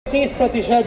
30%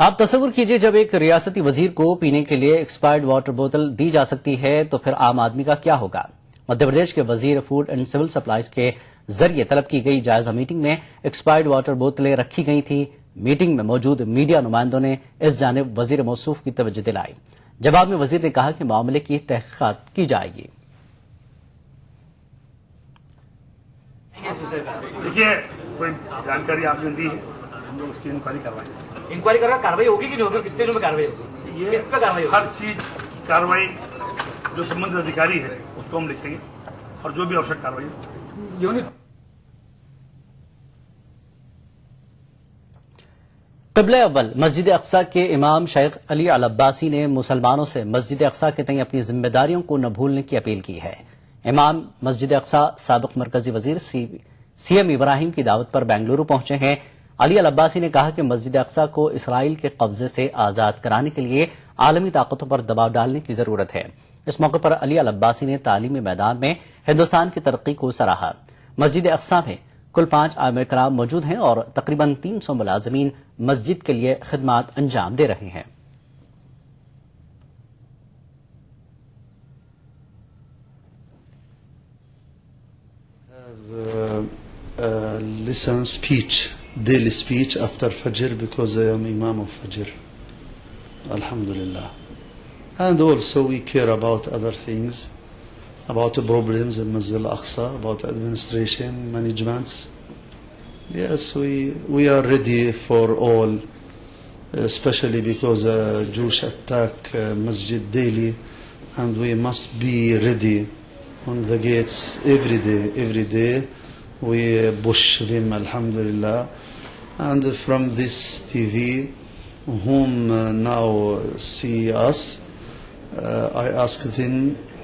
آپ تصور کیجئے جب ایک ریاستی وزیر کو پینے کے لیے ایکسپائرڈ واٹر بوتل دی جا سکتی ہے تو پھر عام آدمی کا کیا ہوگا؟ مدھیہ پردیش کے وزیر فوڈ اینڈ سول سپلائز کے ذریعے طلب کی گئی جائزہ میٹنگ میں ایکسپائرڈ واٹر بوتلیں رکھی گئی تھیں. میٹنگ میں موجود میڈیا نمائندوں نے اس جانب وزیر موصوف کی توجہ دلائی. جواب میں وزیر نے کہا کہ معاملے کی تحقیقات کی جائے گی. دیکھیے کوئی جانکاری آپ نے دی ہے, ہم لوگ اس کی انکوائری کروائیں گے. انکوائری کر رہا کاروائی ہوگی کہ نہیں ہوگی, کتنے دنوں میں کاروائی ہوگی, یہ کس پہ کاروائی ہوگی؟ ہر چیز کی کاروائی جو سبندت ادھیکاری ہے اس کو ہم لکھیں گے اور جو بھی آوشک کاروائی ہے. قبلہ اول مسجد اقصی کے امام شیخ علی العباسی نے مسلمانوں سے مسجد اقصی کے تئیں اپنی ذمہ داریوں کو نہ بھولنے کی اپیل کی ہے. امام مسجد اقصی سابق مرکزی وزیر سی ایم ابراہیم کی دعوت پر بنگلورو پہنچے ہیں. علی العباسی نے کہا کہ مسجد اقصی کو اسرائیل کے قبضے سے آزاد کرانے کے لیے عالمی طاقتوں پر دباؤ ڈالنے کی ضرورت ہے. اس موقع پر علی العباسی نے تعلیمی میدان میں ہندوستان کی ترقی کو سراہا. مسجد اقصی میں کل 5 عامر کرام موجود ہیں اور تقریباً 300 ملازمین مسجد کے لیے خدمات انجام دے رہے ہیں. Listen speech, daily speech after Fajr because I am Imam of Fajr. Alhamdulillah. And also we care about other things, about the problems in Masjid al-Aqsa, about administration, managements. Yes, we are ready for all, especially because Jewish attack Masjid daily, and we must be ready on the gates every day. We push them, alhamdulillah. And from this TV, whom now see us, I ask them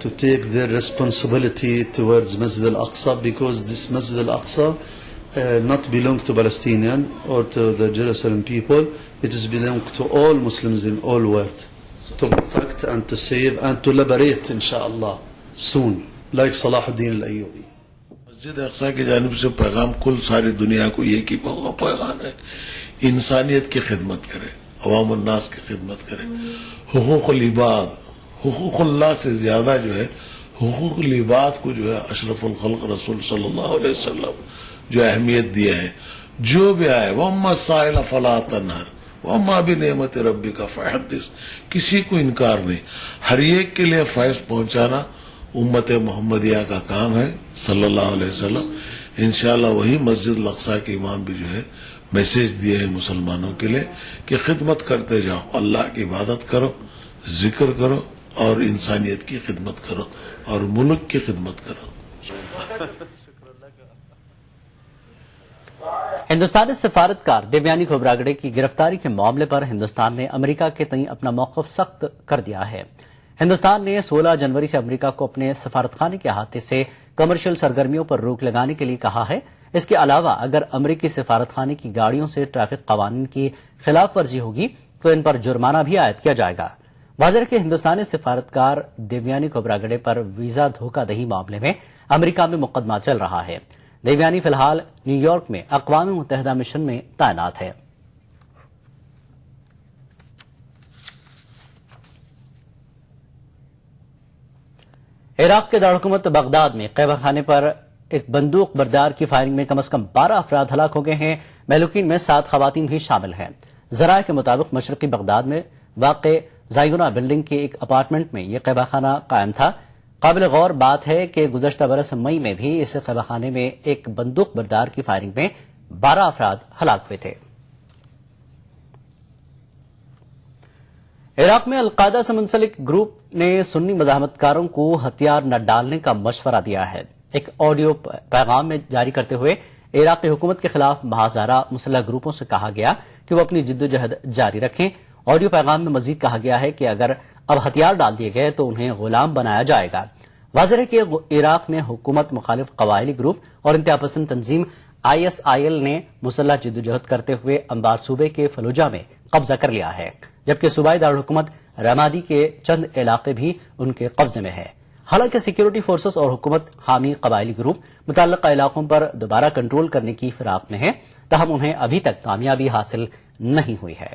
to take their responsibility towards Masjid al-Aqsa, because this Masjid al-Aqsa not belong to Palestinian or to the Jerusalem people. It is belong to all Muslims in all world, to protect and to save and to liberate, inshallah, soon, like Salahuddin al-Ayyubi. مسجد اقصی کی جانب سے پیغام کل ساری دنیا کو یہ کی پیغام ہے, انسانیت کی خدمت کرے, عوام الناس کی خدمت کرے. حقوق العباد, حقوق اللہ سے زیادہ جو ہے حقوق العباد کو جو ہے اشرف الخلق رسول صلی اللہ علیہ وسلم جو اہمیت دیا ہے. جو بھی آئے وَأَمَّا السَّائِلَ فَلَا تَنْهَرْ وَأَمَّا بِنِعْمَتِ رَبِّكَ فَحَدِّثْ. کسی کو انکار نہیں, ہر ایک کے لیے فیض پہنچانا امت محمدیہ کا کام ہے صلی اللہ علیہ وسلم. انشاءاللہ وہی مسجد الاقصی کے امام بھی جو ہے میسیج دیے ہیں مسلمانوں کے لیے کہ خدمت کرتے جاؤ, اللہ کی عبادت کرو, ذکر کرو اور انسانیت کی خدمت کرو اور ملک کی خدمت کرو. ہندوستانی سفارتکار دیویانی کھوبراگڑے کی گرفتاری کے معاملے پر ہندوستان نے امریکہ کے تئیں اپنا موقف سخت کر دیا ہے. ہندوستان نے 16 جنوری سے امریکہ کو اپنے سفارتخانے کے احاطے سے کمرشل سرگرمیوں پر روک لگانے کے لیے کہا ہے. اس کے علاوہ اگر امریکی سفارتخانے کی گاڑیوں سے ٹریفک قوانین کی خلاف ورزی ہوگی تو ان پر جرمانہ بھی عائد کیا جائے گا. واضح ہے کہ ہندوستانی سفارتکار دیویانی کھوبراگڑے پر ویزا دھوکہ دہی معاملے میں امریکہ میں مقدمہ چل رہا ہے. دیویانی فی الحال نیو یارک میں اقوام متحدہ مشن میں تعینات ہے. عراق کے دارالحکومت بغداد میں قہوہ خانے پر ایک بندوق بردار کی فائرنگ میں کم از کم 12 افراد ہلاک ہو گئے ہیں. مہلوکین میں 7 خواتین بھی شامل ہیں. ذرائع کے مطابق مشرقی بغداد میں واقع زائگونا بلڈنگ کے ایک اپارٹمنٹ میں یہ قہوہ خانہ قائم تھا. قابل غور بات ہے کہ گزشتہ برس مئی میں بھی اس قہوہ خانے میں ایک بندوق بردار کی فائرنگ میں 12 افراد ہلاک ہوئے تھے. عراق میں القاعدہ سے منسلک گروپ نے سنی مزاحمت کاروں کو ہتھیار نہ ڈالنے کا مشورہ دیا ہے. ایک آڈیو پیغام میں جاری کرتے ہوئے عراقی حکومت کے خلاف محاذرہ مسلح گروپوں سے کہا گیا کہ وہ اپنی جدوجہد جاری رکھیں. آڈیو پیغام میں مزید کہا گیا ہے کہ اگر اب ہتھیار ڈال دیے گئے تو انہیں غلام بنایا جائے گا. واضح ہے کہ عراق میں حکومت مخالف قبائلی گروپ اور انتہا پسند تنظیم ISIL نے مسلح جدوجہد کرتے ہوئے انبار صوبے کے فلوجہ میں قبضہ کر لیا ہے, جبکہ صوبائی دارالحکومت رمادی کے چند علاقے بھی ان کے قبضے میں ہے. حالانکہ سیکیورٹی فورسز اور حکومت حامی قبائلی گروپ متعلقہ علاقوں پر دوبارہ کنٹرول کرنے کی فراق میں ہیں, تاہم انہیں ابھی تک کامیابی حاصل نہیں ہوئی ہے.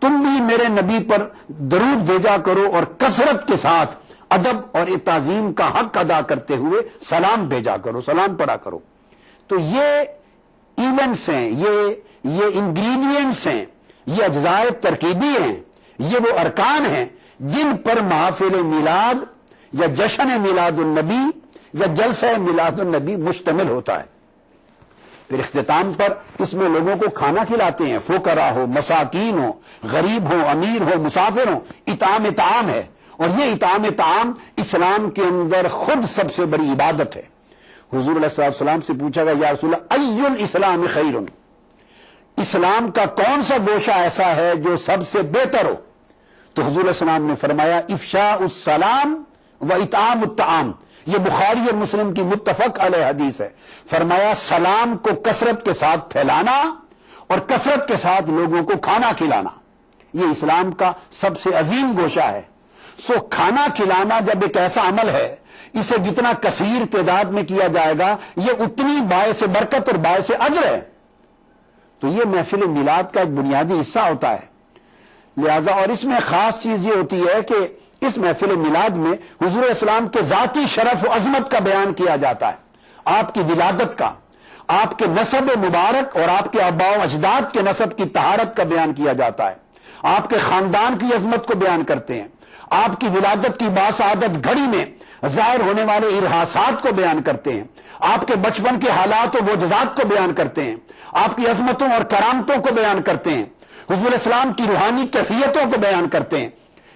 تم بھی میرے نبی پر درود بھیجا کرو اور کثرت کے ساتھ ادب اور تعظیم کا حق ادا کرتے ہوئے سلام بھیجا کرو، سلام پڑھا کرو۔ تو یہ ایونٹس ہیں، یہ انگریڈینٹس ہیں، یہ اجزاء ترکیبی ہیں، یہ وہ ارکان ہیں جن پر محافل میلاد یا جشن میلاد النبی یا جلسہ میلاد النبی مشتمل ہوتا ہے۔ پھر اختتام پر اس میں لوگوں کو کھانا کھلاتے ہیں، فقراء ہو، مساکین ہو، غریب ہو، امیر ہو، مسافر ہو، اطعام طعام ہے، اور یہ اطعام طعام اسلام کے اندر خود سب سے بڑی عبادت ہے۔ حضور علیہ السلام سے پوچھا گیا یا رسول اللہ ای الاسلام خیر، اسلام کا کون سا گوشہ ایسا ہے جو سب سے بہتر ہو؟ تو حضور علیہ السلام نے فرمایا افشاء السلام و اطعام الطعام، یہ بخاری اور مسلم کی متفق علیہ حدیث ہے۔ فرمایا سلام کو کثرت کے ساتھ پھیلانا اور کثرت کے ساتھ لوگوں کو کھانا کھلانا، یہ اسلام کا سب سے عظیم گوشہ ہے۔ سو کھانا کھلانا جب ایک ایسا عمل ہے، اسے جتنا کثیر تعداد میں کیا جائے گا یہ اتنی باعث برکت اور باعث اجر ہے۔ تو یہ محفل میلاد کا ایک بنیادی حصہ ہوتا ہے۔ لہذا اور اس میں خاص چیز یہ ہوتی ہے کہ اس محفل میلاد میں حضور اسلام کے ذاتی شرف و عظمت کا بیان کیا جاتا ہے، آپ کی ولادت کا، آپ کے نسب مبارک اور آپ کے آباء و اجداد کے نسب کی طہارت کا بیان کیا جاتا ہے، آپ کے خاندان کی عظمت کو بیان کرتے ہیں، آپ کی ولادت کی باسعادت گھڑی میں ظاہر ہونے والے ارحاسات کو بیان کرتے ہیں، آپ کے بچپن کے حالات و معجزات کو بیان کرتے ہیں، آپ کی عظمتوں اور کرامتوں کو بیان کرتے ہیں، حضور اسلام کی روحانی کیفیتوں کو بیان کرتے ہیں،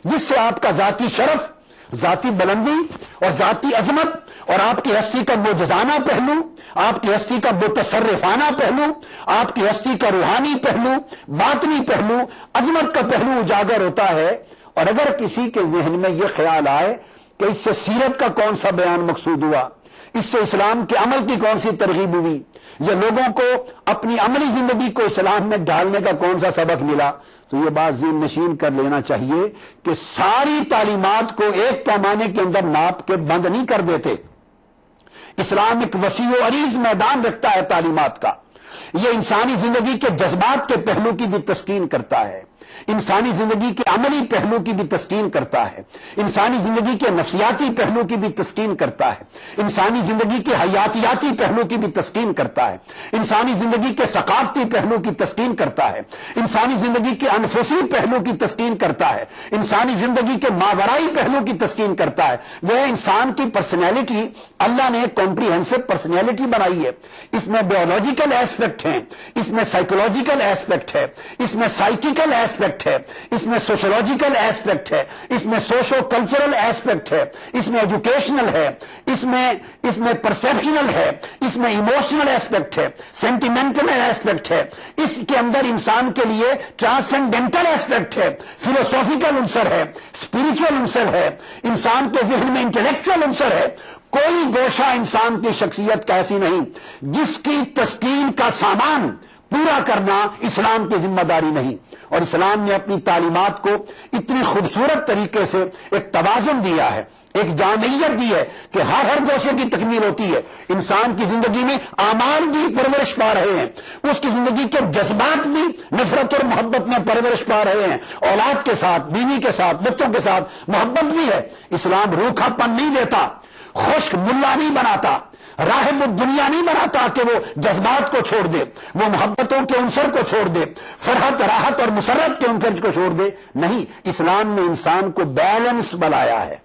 جس سے آپ کا ذاتی شرف، ذاتی بلندی اور ذاتی عظمت اور آپ کی ہستی کا معجزانہ پہلو، آپ کی ہستی کا متصرفانہ پہلو، آپ کی ہستی کا روحانی پہلو، باطنی پہلو، عظمت کا پہلو اجاگر ہوتا ہے۔ اور اگر کسی کے ذہن میں یہ خیال آئے کہ اس سے سیرت کا کون سا بیان مقصود ہوا، اس سے اسلام کے عمل کی کون سی ترغیب ہوئی، یا لوگوں کو اپنی عملی زندگی کو اسلام میں ڈالنے کا کون سا سبق ملا، تو یہ بات ذہن نشین کر لینا چاہیے کہ ساری تعلیمات کو ایک پیمانے کے اندر ناپ کے بند نہیں کر دیتے۔ اسلام ایک وسیع و عریض میدان رکھتا ہے تعلیمات کا، یہ انسانی زندگی کے جذبات کے پہلو کی بھی تسکین کرتا ہے، انسانی زندگی کے عملی پہلو کی بھی تسکین کرتا ہے، انسانی زندگی کے نفسیاتی پہلو کی بھی تسکین کرتا ہے، انسانی زندگی کے حیاتیاتی پہلو کی بھی تسکین کرتا ہے، انسانی زندگی کے ثقافتی پہلو کی تسکین کرتا ہے، انسانی زندگی کے انفسی پہلو کی تسکین کرتا ہے، انسانی زندگی کے ماورائی پہلو کی تسکین کرتا ہے۔ وہ انسان کی پرسنالٹی اللہ نے ایک کمپریہنسو پرسنالٹی بنائی ہے، اس میں بیولوجیکل ایسپیکٹ ہیں، اس میں سائیکولوجیکل ایسپیکٹ ہے، اس میں سائیکیکل ایسپیکٹ ہے، اس میں سوشولوجیکل ایسپیکٹ ہے، اس میں سوشو کلچرل ایسپیکٹ ہے، اس میں ایجوکیشنل ہے، اس میں پرسیپشنل ہے، اس میں ایموشنل ایسپیکٹ ہے، سینٹیمنٹل ایسپیکٹ ہے، اس کے اندر انسان کے لیے ٹرانسینڈنٹل ایسپیکٹ ہے، فلوسافیکل عنصر ہے، اسپرچل عنصر ہے، انسان کے ذہن میں انٹلیکچوئل عنصر ہے۔ کوئی گوشہ انسان کی شخصیت کا ایسی نہیں جس کی تسکین کا سامان پورا کرنا اسلام کی ذمہ داری نہیں۔ اور اسلام نے اپنی تعلیمات کو اتنی خوبصورت طریقے سے ایک توازن دیا ہے، ایک جامعیت دی ہے کہ ہر گوشے کی تکمیل ہوتی ہے۔ انسان کی زندگی میں اعمال بھی پرورش پا رہے ہیں، اس کی زندگی کے جذبات بھی نفرت اور محبت میں پرورش پا رہے ہیں، اولاد کے ساتھ، بیوی کے ساتھ، بچوں کے ساتھ محبت بھی ہے۔ اسلام روکھا پن نہیں دیتا، خشک ملا نہیں بناتا، راہب الدنیا نہیں بناتا کہ وہ جذبات کو چھوڑ دے، وہ محبتوں کے عنصر کو چھوڑ دے، فرحت، راحت اور مسرت کے عنصر کو چھوڑ دے، نہیں، اسلام نے انسان کو بیلنس بنایا ہے۔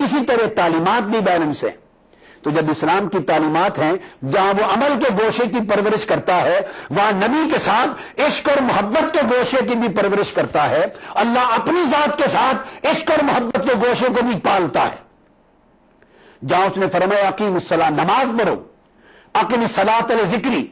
اسی طرح تعلیمات بھی بیلنس ہیں۔ تو جب اسلام کی تعلیمات ہیں جہاں وہ عمل کے گوشے کی پرورش کرتا ہے، وہاں نبی کے ساتھ عشق اور محبت کے گوشے کی بھی پرورش کرتا ہے۔ اللہ اپنی ذات کے ساتھ عشق اور محبت کے گوشے کو بھی پالتا ہے۔ جہاں اس نے فرمایا اقیم الصلاۃ، نماز پڑھو، اقیم الصلاۃ لذکری،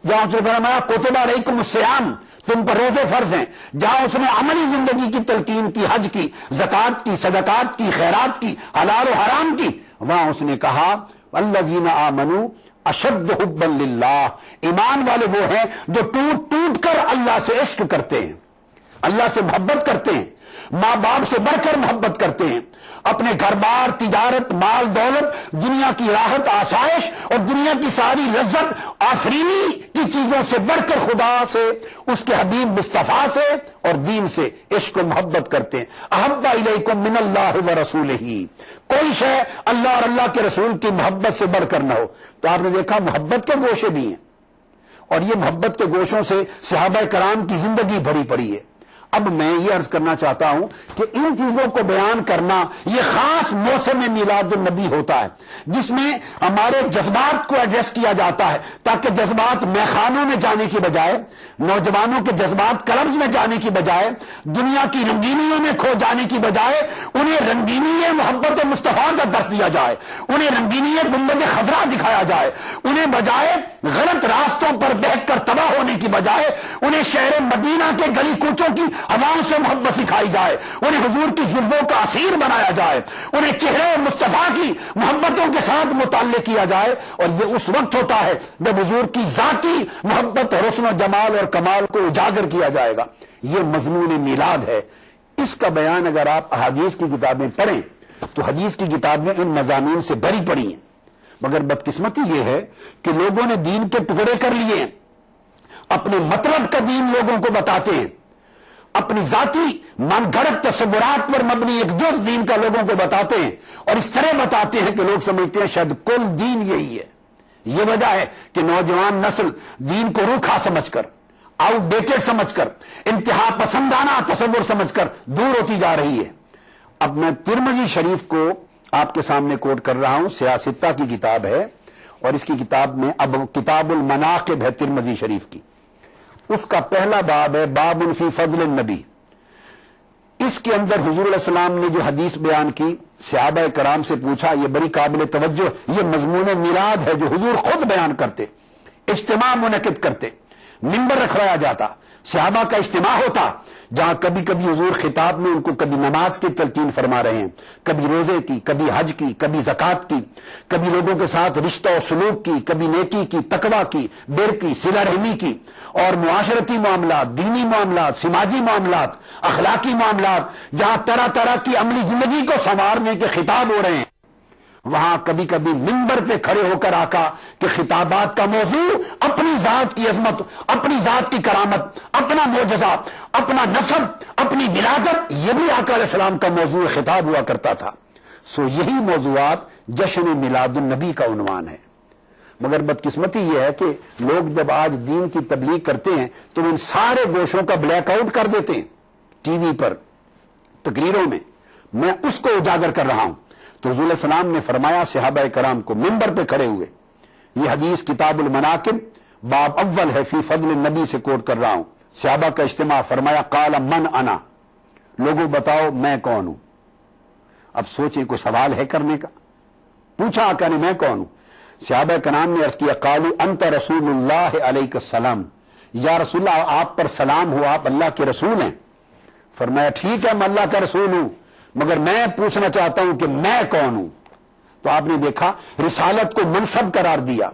جہاں اس نے فرمایا کتب علیکم الصیام، تم پر روزے فرض ہیں، جہاں اس نے عملی زندگی کی تلقین کی، حج کی، زکوٰۃ کی، صدقات کی، خیرات کی، حلال و حرام کی، وہاں اس نے کہا الذین آمنوا اشد حبا للہ، ایمان والے وہ ہیں جو ٹوٹ ٹوٹ کر اللہ سے عشق کرتے ہیں۔ اللہ سے محبت کرتے ہیں، ماں باپ سے بڑھ کر محبت کرتے ہیں، اپنے گھر بار، تجارت، مال دولت، دنیا کی راحت، آسائش اور دنیا کی ساری لذت آفرینی کی چیزوں سے بڑھ کر خدا سے، اس کے حبیب مصطفیٰ سے اور دین سے عشق و محبت کرتے ہیں۔ احب الیکم من اللہ و رسولہ، کوئی شے اللہ اور اللہ کے رسول کی محبت سے بڑھ کر نہ ہو۔ تو آپ نے دیکھا محبت کے گوشے بھی ہیں، اور یہ محبت کے گوشوں سے صحابہ کرام کی زندگی بھری پڑی ہے۔ اب میں یہ عرض کرنا چاہتا ہوں کہ ان چیزوں کو بیان کرنا یہ خاص موسم میلاد النبی ہوتا ہے، جس میں ہمارے جذبات کو ایڈریس کیا جاتا ہے، تاکہ جذبات میخانوں میں جانے کی بجائے، نوجوانوں کے جذبات کلبز میں جانے کی بجائے، دنیا کی رنگینیوں میں کھو جانے کی بجائے انہیں رنگینی محبت مصطفیٰ کا درس دیا جائے، انہیں رنگینی گنبد خضرا دکھایا جائے، انہیں بجائے غلط راستوں پر بہک کر تباہ ہونے کی بجائے انہیں شہر مدینہ کے گلی کوچوں کی عوام سے محبت سکھائی جائے، انہیں حضور کی زلفوں کا اسیر بنایا جائے، انہیں چہرے مصطفیٰ کی محبتوں کے ساتھ متعلق کیا جائے۔ اور یہ اس وقت ہوتا ہے جب حضور کی ذاتی محبت، حسن و جمال اور کمال کو اجاگر کیا جائے گا۔ یہ مضمون میلاد ہے۔ اس کا بیان اگر آپ احادیث کی کتابیں پڑھیں تو حدیث کی کتابیں ان مضامین سے بھری پڑی ہیں، مگر بدقسمتی یہ ہے کہ لوگوں نے دین کے ٹکڑے کر لیے، اپنے مطلب کا دین لوگوں کو بتاتے ہیں، اپنی ذاتی من گھڑت تصورات پر مبنی ایک جز دین کا لوگوں کو بتاتے ہیں، اور اس طرح بتاتے ہیں کہ لوگ سمجھتے ہیں شاید کل دین یہی ہے۔ یہ وجہ ہے کہ نوجوان نسل دین کو روکھا سمجھ کر، آؤٹ ڈیٹڈ سمجھ کر، انتہا پسندانہ تصور سمجھ کر دور ہوتی جا رہی ہے۔ اب میں ترمذی شریف کو آپ کے سامنے کوٹ کر رہا ہوں، سیاستہ کی کتاب ہے، اور اس کی کتاب میں اب کتاب المناقب ہے ترمذی شریف کی، اس کا پہلا باب ہے باب فی فضل النبی۔ اس کے اندر حضور علیہ السلام نے جو حدیث بیان کی، صحابہ کرام سے پوچھا، یہ بڑی قابل توجہ، یہ مضمون میلاد ہے جو حضور خود بیان کرتے، اجتماع منعقد کرتے، منبر رکھوایا جاتا، صحابہ کا اجتماع ہوتا، جہاں کبھی کبھی حضور خطاب میں ان کو کبھی نماز کی تلقین فرما رہے ہیں، کبھی روزے کی، کبھی حج کی، کبھی زکوٰۃ کی، کبھی لوگوں کے ساتھ رشتہ و سلوک کی، کبھی نیکی کی، تقویٰ کی، بر کی، صلہ رحمی کی، اور معاشرتی معاملات، دینی معاملات، سماجی معاملات، اخلاقی معاملات، جہاں طرح طرح کی عملی زندگی کو سنوارنے کے خطاب ہو رہے ہیں، وہاں کبھی کبھی منبر پہ کھڑے ہو کر آقا کہ خطابات کا موضوع اپنی ذات کی عظمت، اپنی ذات کی کرامت، اپنا معجزہ، اپنا نسب، اپنی ولادت، یہ بھی آقا علیہ السلام کا موضوع خطاب ہوا کرتا تھا۔ سو یہی موضوعات جشن میلاد النبی کا عنوان ہے۔ مگر بدقسمتی یہ ہے کہ لوگ جب آج دین کی تبلیغ کرتے ہیں تو ان سارے گوشوں کا بلیک آؤٹ کر دیتے ہیں ٹی وی پر، تقریروں میں۔ میں اس کو اجاگر کر رہا ہوں۔ تو حضور علیہ السلام نے فرمایا صحابہ کرام کو منبر پہ کھڑے ہوئے، یہ حدیث کتاب المناقب باب اول ہے، فی فضل النبی سے کوٹ کر رہا ہوں۔ صحابہ کا اجتماع، فرمایا قال من انا، لوگوں بتاؤ میں کون ہوں۔ اب سوچیں کوئی سوال ہے کرنے کا؟ پوچھا آقا نے میں کون ہوں؟ صحابہ کرام نے عرض کیا قالوا انت رسول اللہ علیک السلام، یا رسول اللہ آپ پر سلام ہو، آپ اللہ کے رسول ہیں۔ فرمایا ٹھیک ہے میں اللہ کا رسول ہوں، مگر میں پوچھنا چاہتا ہوں کہ میں کون ہوں۔ تو آپ نے دیکھا رسالت کو منصب قرار دیا،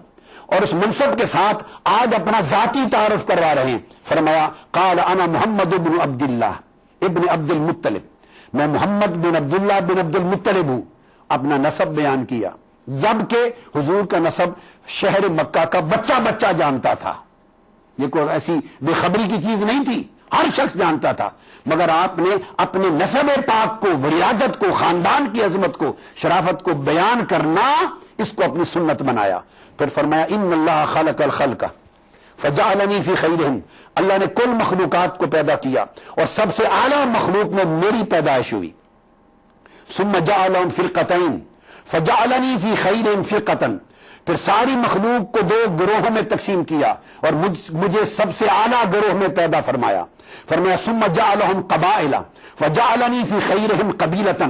اور اس منصب کے ساتھ آج اپنا ذاتی تعارف کروا رہے ہیں۔ فرمایا قال انا محمد بن عبداللہ ابن عبد المطلب، میں محمد بن عبداللہ بن عبد المطلب ہوں۔ اپنا نسب بیان کیا، جبکہ حضور کا نسب شہر مکہ کا بچہ بچہ جانتا تھا، یہ کوئی ایسی بے خبری کی چیز نہیں تھی، ہر شخص جانتا تھا۔ مگر آپ نے اپنے نسب پاک کو، ولادت کو، خاندان کی عظمت کو، شرافت کو بیان کرنا، اس کو اپنی سنت بنایا۔ پھر فرمایا ان اللہ خلق الخلق فجعلنی فی خیرہم، اللہ نے کل مخلوقات کو پیدا کیا اور سب سے اعلیٰ مخلوق میں میری پیدائش ہوئی۔ ثم جعلہم فرقتین فجعلنی فی خیرہم فرقۃ، پھر ساری مخلوق کو دو گروہوں میں تقسیم کیا اور مجھے سب سے اعلیٰ گروہ میں پیدا فرمایا۔ فرمایا ثم جعلہم قبائل وجعلنی فی خیرہم قبیلۃ،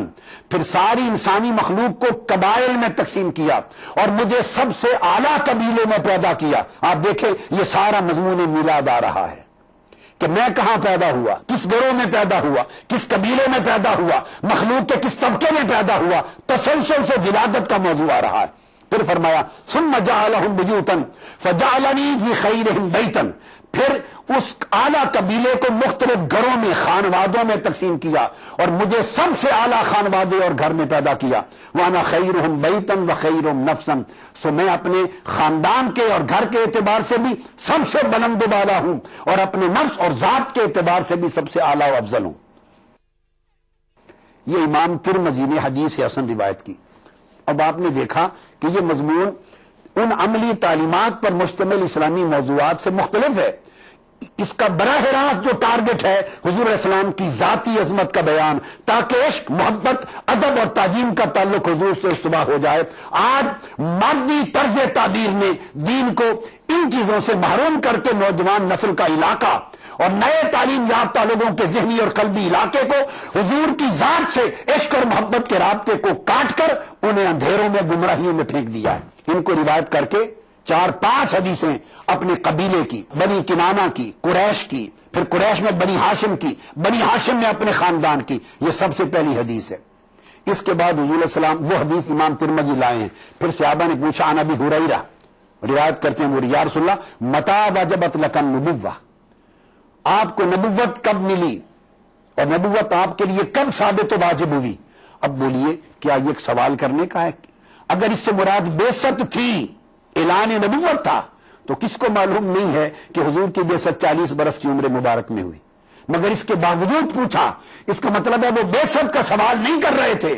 پھر ساری انسانی مخلوق کو قبائل میں تقسیم کیا اور مجھے سب سے اعلیٰ قبیلوں میں پیدا کیا۔ آپ دیکھیں یہ سارا مضمون میلاد آ رہا ہے کہ میں کہاں پیدا ہوا، کس گروہ میں پیدا ہوا، کس قبیلے میں پیدا ہوا، مخلوق کے کس طبقے میں پیدا ہوا، تسلسل سے ولادت کا موضوع آ رہا ہے۔ پھر فرمایا ثم جعلهم بیوتا فجعلنی فی خیرہم بیتا، پھر اس اعلیٰ قبیلے کو مختلف گھروں میں خانوادوں میں تقسیم کیا اور مجھے سب سے اعلیٰ خانوادے اور گھر میں پیدا کیا. وانا خیرہم بیتا وخیرہم نفسا، سو میں اپنے خاندان کے اور گھر کے اعتبار سے بھی سب سے بلند و بالا ہوں اور اپنے نفس اور ذات کے اعتبار سے بھی سب سے اعلیٰ و افضل ہوں. یہ امام ترمذی نے حدیث حسن روایت کی. اب آپ نے دیکھا کہ یہ مضمون ان عملی تعلیمات پر مشتمل اسلامی موضوعات سے مختلف ہے. اس کا براہ راست جو ٹارگٹ ہے حضور علیہ السلام کی ذاتی عظمت کا بیان، تاکہ عشق، محبت، ادب اور تعظیم کا تعلق حضور سے استوا ہو جائے. آج مادی طرز تعبیر نے دین کو ان چیزوں سے محروم کر کے نوجوان نسل کا علاقہ اور نئے تعلیم یافتہ لوگوں کے ذہنی اور قلبی علاقے کو حضور کی ذات سے عشق اور محبت کے رابطے کو کاٹ کر انہیں اندھیروں میں گمراہیوں میں پھینک دیا ہے. ان کو روایت کر کے 4-5 حدیثیں اپنے قبیلے کی، بنی کنانہ کی، قریش کی، پھر قریش میں بنی ہاشم کی، بنی ہاشم میں اپنے خاندان کی، یہ سب سے پہلی حدیث ہے. اس کے بعد حضور علیہ السلام وہ حدیث امام ترمذی لائے ہیں. پھر صحابہ نے پوچھا عن ابی ہریرہ، روایت کرتے ہیں وہ یا رسول اللہ متی وجبت لک النبوہ، آپ کو نبوت کب ملی اور نبوت آپ کے لیے کب ثابت و واجب ہوئی؟ اب بولیے کیا یہ ایک سوال کرنے کا ہے؟ اگر اس سے مراد بعثت تھی، اعلان نبوت تھا، تو کس کو معلوم نہیں ہے کہ حضور کی بعثت 40 برس کی عمر مبارک میں ہوئی؟ مگر اس کے باوجود پوچھا، اس کا مطلب ہے وہ بعثت کا سوال نہیں کر رہے تھے،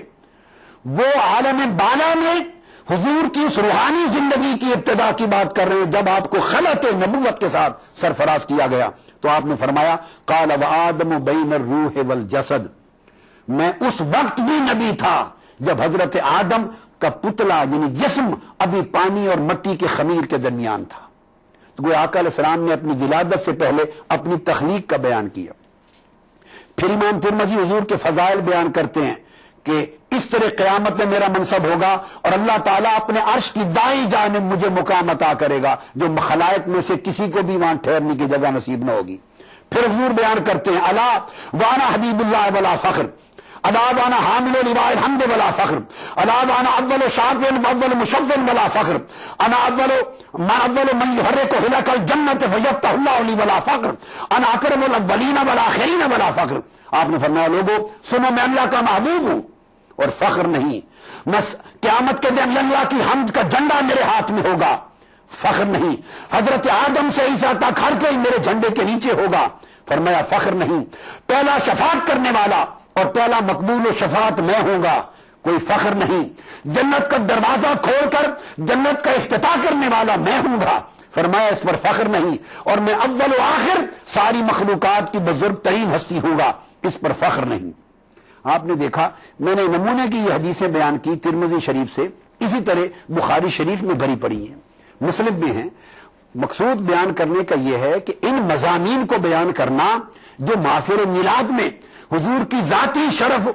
وہ عالم بالا میں حضور کی اس روحانی زندگی کی ابتدا کی بات کر رہے ہیں جب آپ کو خلعت نبوت کے ساتھ سرفراز کیا گیا. تو آپ نے فرمایا قال وآدم بین الروح والجسد، میں اس وقت بھی نبی تھا جب حضرت آدم کا پتلا یعنی جسم ابھی پانی اور مٹی کے خمیر کے درمیان تھا. تو گویا آقا علیہ السلام نے اپنی ولادت سے پہلے اپنی تخلیق کا بیان کیا. پھر امام ترمذی حضور کے فضائل بیان کرتے ہیں کہ اس طرح قیامت میں میرا منصب ہوگا اور اللہ تعالیٰ اپنے عرش کی دائیں جانب مجھے مقام عطا کرے گا جو خلائق میں سے کسی کو بھی وہاں ٹھہرنے کی جگہ نصیب نہ ہوگی. پھر حضور بیان کرتے ہیں الا وانا حبیب اللہ ولا فخر، الا وانا حامل لواء الحمد ولا فخر، الا وانا اول شافع واول مشفع ولا فخر، انا اول من يحرك هلك الجنة فيفتح الله لي ولا فخر، انا اکرم الاولین والآخرین ولا فخر. آپ نے فرمایا لوگوں سنو میں اللہ کا محبوب ہوں اور فخر نہیں. میں قیامت کے دن اللہ کی حمد کا جھنڈا میرے ہاتھ میں ہوگا، فخر نہیں. حضرت آدم سے عیسیٰ تک ہر کوئی میرے جھنڈے کے نیچے ہوگا، فرمایا فخر نہیں. پہلا شفاعت کرنے والا اور پہلا مقبول و شفاعت میں ہوں گا، کوئی فخر نہیں. جنت کا دروازہ کھول کر جنت کا افتتاح کرنے والا میں ہوں گا، فرمایا اس پر فخر نہیں. اور میں اول و آخر ساری مخلوقات کی بزرگ ترین ہستی ہوں گا، اس پر فخر نہیں. آپ نے دیکھا میں نے نمونے کی یہ حدیثیں بیان کی ترمذی شریف سے، اسی طرح بخاری شریف میں بھری پڑی ہیں، مسلم میں ہیں. مقصود بیان کرنے کا یہ ہے کہ ان مضامین کو بیان کرنا جو محافل میلاد میں حضور کی ذاتی شرف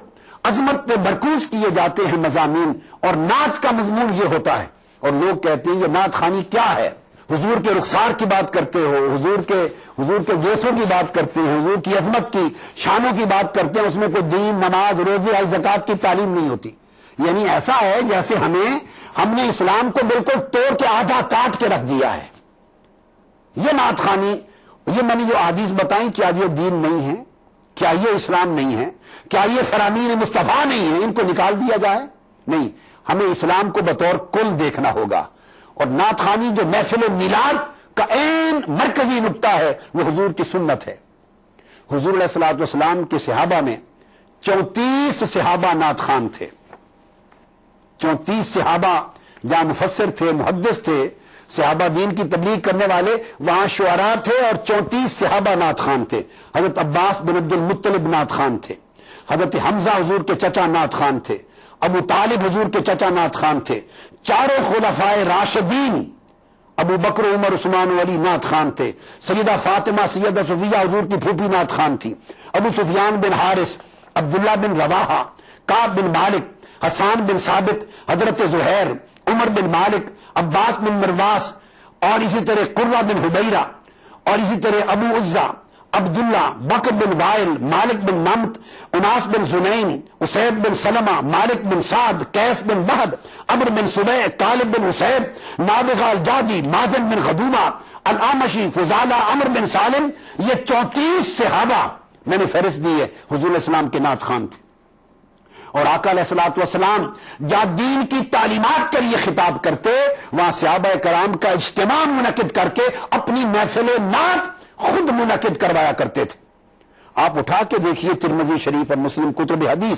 عظمت پہ مرکوز کیے جاتے ہیں مضامین، اور نعت کا مضمون یہ ہوتا ہے. اور لوگ کہتے ہیں یہ نعت خوانی کیا ہے؟ حضور کے رخسار کی بات کرتے ہو، حضور کے جیسوں کی بات کرتے ہیں، حضور کی عظمت کی شانوں کی بات کرتے ہیں، اس میں کوئی دین، نماز، روزے، حج، زکات کی تعلیم نہیں ہوتی. یعنی ایسا ہے جیسے ہم نے اسلام کو بالکل توڑ کے آدھا کاٹ کے رکھ دیا ہے. یہ نعت خوانی، یہ میں نے جو احادیث بتائیں، کیا یہ دین نہیں ہے؟ کیا یہ اسلام نہیں ہے؟ کیا یہ فرامین مصطفیٰ نہیں ہے؟ ان کو نکال دیا جائے؟ نہیں، ہمیں اسلام کو بطور کل دیکھنا ہوگا. اور نعت خوانی جو محفل میلاد کا عین مرکزی نقطہ ہے وہ حضور کی سنت ہے. حضور علیہ الصلوۃ والسلام کے صحابہ میں 34 صحابہ نعت خوان تھے. 34 صحابہ جہاں مفسر تھے، محدث تھے، صحابہ دین کی تبلیغ کرنے والے، وہاں شعراء تھے اور 34 صحابہ نعت خوان تھے. حضرت عباس بن عبد المطلب نعت خوان تھے، حضرت حمزہ حضور کے چچا نعت خوان تھے، ابو طالب حضور کے چچا نعت خوان تھے، چاروں خلفائے راشدین ابو بکر، عمر، عثمان و علی نعت خوان تھے، سیدہ فاطمہ سیدہ صفیہ حضور کی پھوپھی نعت خوان تھی، ابو سفیان بن حارث، عبداللہ بن رواحہ، کعب بن مالک، حسان بن ثابت، حضرت زہیر، عمر بن مالک، عباس بن مرواس، اور اسی طرح قرہ بن حبیرہ، اور اسی طرح ابو عزہ، عبداللہ، بکر بن وائل، مالک بن نمت، اناس بن زنین، اسید بن سلمہ، مالک بن سعد، قیس بن بہد، عمر بن سبع، طالب بن اسید، نابغہ الجادی، مازن بن خدومہ، العامشی، فضالہ، عمر بن سالم، یہ 34 صحابہ میں نے فہرست دی ہے، حضور اسلام کے نعت خوان تھے. اور آقا علیہ الصلوۃ والسلام جہاں دین کی تعلیمات کے لیے خطاب کرتے، وہاں صحابہ کرام کا اجتماع منعقد کر کے اپنی محفل نعت خود منعقد کروایا کرتے تھے. آپ اٹھا کے دیکھیے ترمذی شریف اور مسلم کتب حدیث